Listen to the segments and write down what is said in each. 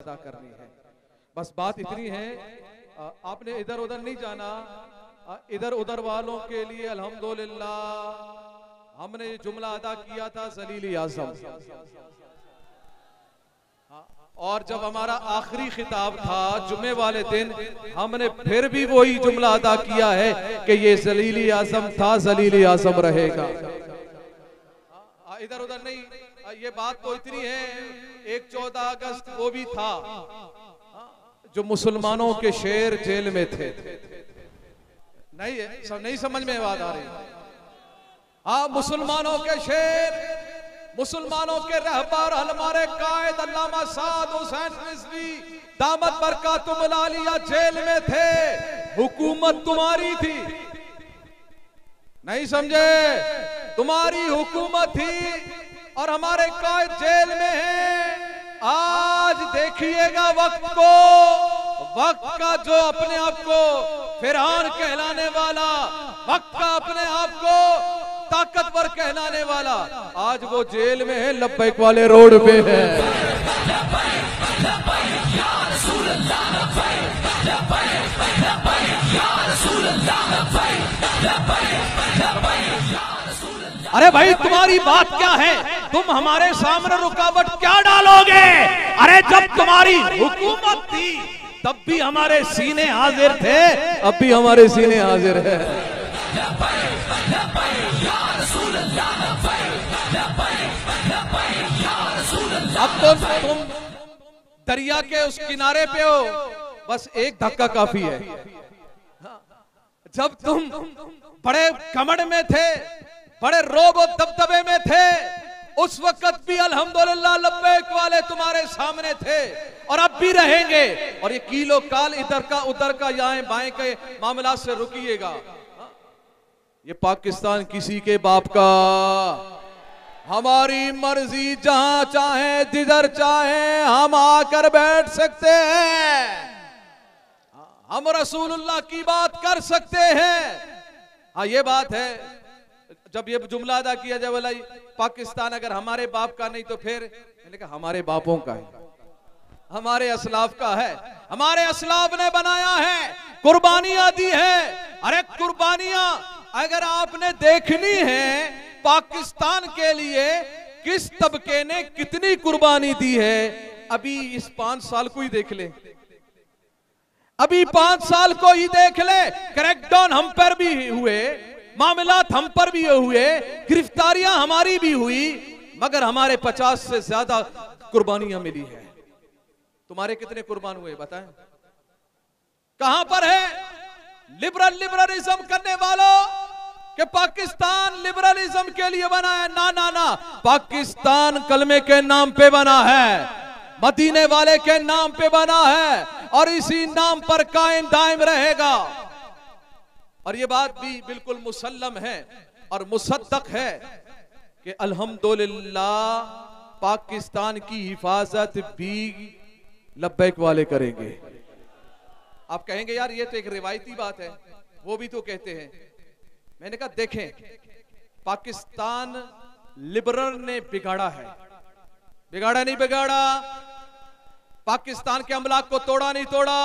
अदा करनी है। बस बात इतनी है, आपने इधर उधर नहीं जाना। इधर उधर वालों के लिए अल्हम्दुलिल्लाह हमने ये जुमला अदा किया था जलील आज़म, और जब हमारा आखिरी खिताब था जुमे वाले दिन हमने फिर भी वही जुमला अदा किया है कि ये जलील आज़म था, जलील आज़म रहेगा। इधर उधर नहीं, ये बात तो इतनी है, एक 14 अगस्त वो भी था जो मुसलमानों के शेर जेल में थे। नहीं है, सब नहीं समझ में बात आ रही। हाँ, मुसलमानों के शेर, मुसलमानों के रहबर, हमारे कायद अल्लामा साद हुसैन रिजवी दामत बरकातुहुल आलिया जेल में थे। हुकूमत तुम्हारी थी, नहीं समझे, तुम्हारी हुकूमत थी और हमारे कायद जेल में हैं। आज देखिएगा वक्त को, वक्त का जो अपने आप को फिरौन कहलाने वाला, वक्त का अपने आप को ताकतवर कहलाने वाला, आज वो जेल में है, लब्बैक वाले रोड पे है। अरे भाई तुम्हारी बात क्या है, तुम हमारे सामने रुकावट क्या डालोगे? अरे जब तुम्हारी हुकूमत थी तब भी हमारे सीने हाजिर थे, अब भी हमारे सीने हाजिर है। अब तुम दरिया के उस किनारे पे हो, बस एक धक्का काफी है। जब तुम बड़े घमंड में थे, बड़े रोब और दबदबे में थे, उस वक्त भी अल्हम्दुलिल्लाह लब्बैक वाले तुम्हारे सामने थे और अब भी रहेंगे। और ये कीलो काल इधर का उधर का, यहाँ बाएं के मामला से रुकिएगा। ये पाकिस्तान किसी के बाप का, हमारी मर्जी, जहां चाहे जिधर चाहे हम आकर बैठ सकते हैं, हम रसूलुल्लाह की बात कर सकते हैं। हाँ ये बात है, जब ये जुमला अदा किया जाए बोला पाकिस्तान अगर हमारे बाप का नहीं तो फिर, मैंने कहा हमारे बापों का है, हमारे असलाफ का है, हमारे असलाफ ने बनाया है, कुर्बानियां दी है। अरे कुर्बानियां अगर आपने देखनी है पाकिस्तान के लिए किस तबके ने कितनी कुर्बानी दी है, अभी इस 5 साल को ही देख ले, अभी 5 साल को ही देख ले। क्रैकडाउन हम पर भी हुए, मामलात हम पर भी हुए, गिरफ्तारियां हमारी भी हुई, मगर हमारे 50 से ज्यादा कुर्बानियां मिली है। तुम्हारे कितने कुर्बान हुए बताएं? कहां पर है लिबरलिज्म करने वालों कि पाकिस्तान लिबरलिज्म के लिए बना है? ना ना ना, पाकिस्तान कलमे के नाम पे बना है, मदीने वाले के नाम पे बना है और इसी नाम पर कायम दायम रहेगा। और ये बात भी बिल्कुल मुसल्लम है और मुसद्दक है कि अल्हम्दुलिल्लाह पाकिस्तान की हिफाजत भी लब्बैक वाले करेंगे। आप कहेंगे यार ये तो एक रिवायती बात है, वो भी तो कहते हैं। मैंने कहा देखें, पाकिस्तान लिबरल ने बिगाड़ा है, बिगाड़ा नहीं बिगाड़ा, पाकिस्तान के अमलाक को तोड़ा नहीं तोड़ा,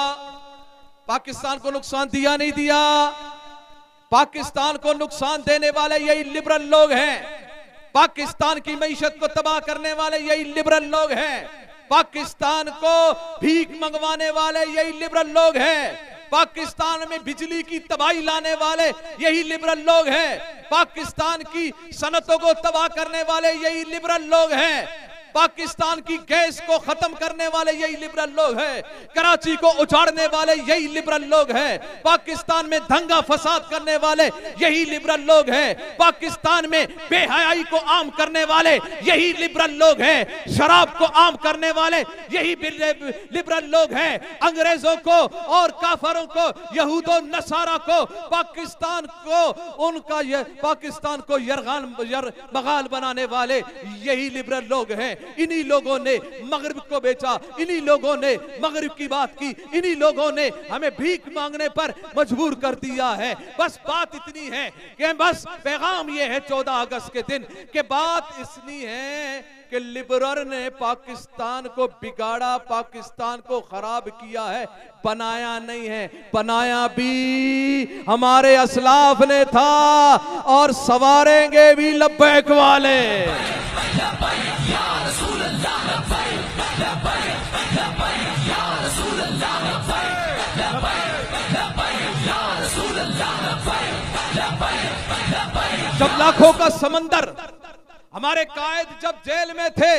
पाकिस्तान को नुकसान दिया नहीं दिया, पाकिस्तान को नुकसान देने वाले यही लिबरल लोग हैं, पाकिस्तान की मईशत को तबाह करने वाले यही लिबरल लोग हैं, पाकिस्तान को भीख मंगवाने वाले यही लिबरल लोग हैं, पाकिस्तान में बिजली की तबाही लाने वाले यही लिबरल लोग हैं, पाकिस्तान की सनतों को तबाह करने वाले यही लिबरल लोग हैं, पाकिस्तान की गैस को खत्म करने वाले यही लिबरल लोग हैं, कराची को उजाड़ने वाले यही लिबरल लोग हैं, पाकिस्तान में दंगा फसाद करने वाले यही लिबरल लोग हैं, पाकिस्तान में बेहयाई को आम करने वाले यही लिबरल लोग हैं, शराब को आम करने वाले यही लिबरल लोग हैं, अंग्रेजों को और काफरों को, यहूदों नसारा को, पाकिस्तान को उनका पाकिस्तान को यरगान बगाल बनाने वाले यही लिबरल लोग हैं। इन्हीं लोगों ने मगरिब को बेचा, इन्हीं लोगों ने मगरिब की बात की, इन्हीं लोगों ने हमें भीख मांगने पर मजबूर कर दिया है। बस बात इतनी है कि बस पैगाम ये है 14 अगस्त के दिन कि बात इतनी है कि लिबरल ने पाकिस्तान को बिगाड़ा, पाकिस्तान को खराब किया है, बनाया नहीं है। बनाया भी हमारे असलाफ ने था और सवारेंगे भी लब्बैक वाले। जब लाखों का समंदर, हमारे कायद जब जेल में थे,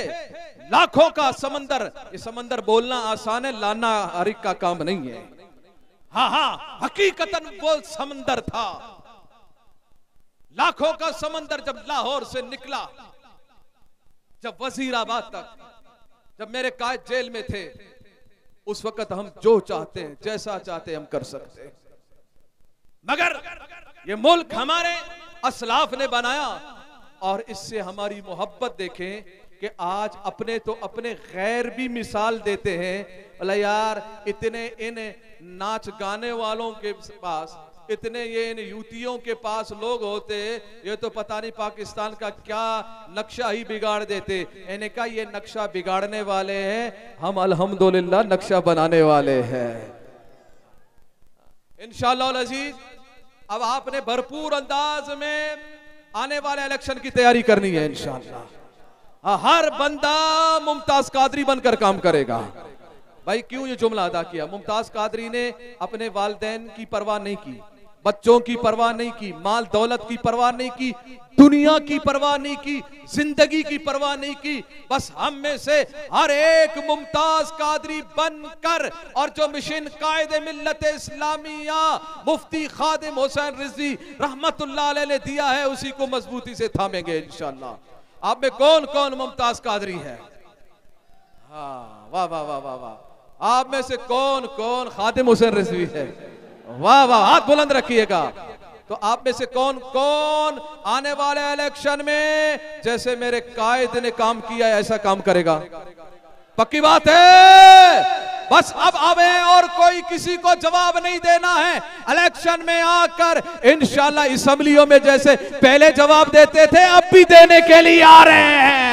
लाखों का समंदर, ये समंदर बोलना आसान है, लाना हर एक का काम नहीं है। हाँ हाँ, हकीकतन वो समंदर था, लाखों का समंदर। जब लाहौर से निकला, जब वजीराबाद तक, जब मेरे कायद जेल में थे, उस वक्त हम जो चाहते हैं, जैसा चाहते हम कर सकते हैं। मगर ये मुल्क हमारे असलाफ ने बनाया और इससे हमारी मोहब्बत देखें कि आज अपने तो अपने गैर भी मिसाल देते हैं। अल्लाह यार, इतने इन नाच गाने वालों के पास, इतने ये इन युतियों के पास लोग होते, ये तो पता नहीं पाकिस्तान का क्या नक्शा ही बिगाड़ देते। इन्हें कहा ये नक्शा बिगाड़ने वाले हैं, हम अल्हम्दुलिल्लाह नक्शा बनाने वाले हैं इंशाअल्लाह अज़ीज। अब आपने भरपूर अंदाज में आने वाले इलेक्शन की तैयारी करनी है इंशाअल्लाह। हर बंदा मुमताज कादरी बनकर काम करेगा। भाई क्यों ये जुमला अदा किया? मुमताज कादरी ने अपने वालिदैन की परवाह नहीं की, बच्चों की परवाह नहीं की, माल दौलत की परवाह नहीं की, दुनिया की परवाह नहीं की, जिंदगी की परवाह नहीं की। बस हम में से हर एक मुमताज कादरी बनकर और जो मिशन कायदे मिल्लत इस्लामिया मुफ्ती खादिम हुसैन रिजवी रहमतुल्लाह अलैह ने दिया है, उसी को मजबूती से थामेंगे इंशाअल्लाह। आप में कौन कौन मुमताज कादरी है? हाँ, वाह वाह वाह वाह वाह। आप में से कौन कौन खादिम हुसैन रिजवी है? वाह वाह, हाथ बुलंद रखिएगा। तो आप में से कौन कौन आने वाले इलेक्शन में जैसे मेरे कायद ने काम किया है ऐसा काम करेगा? पक्की बात है। बस अब आवे और कोई किसी को जवाब नहीं देना है। इलेक्शन में आकर इंशाल्लाह असेंबलियों में जैसे पहले जवाब देते थे, अब भी देने के लिए आ रहे हैं।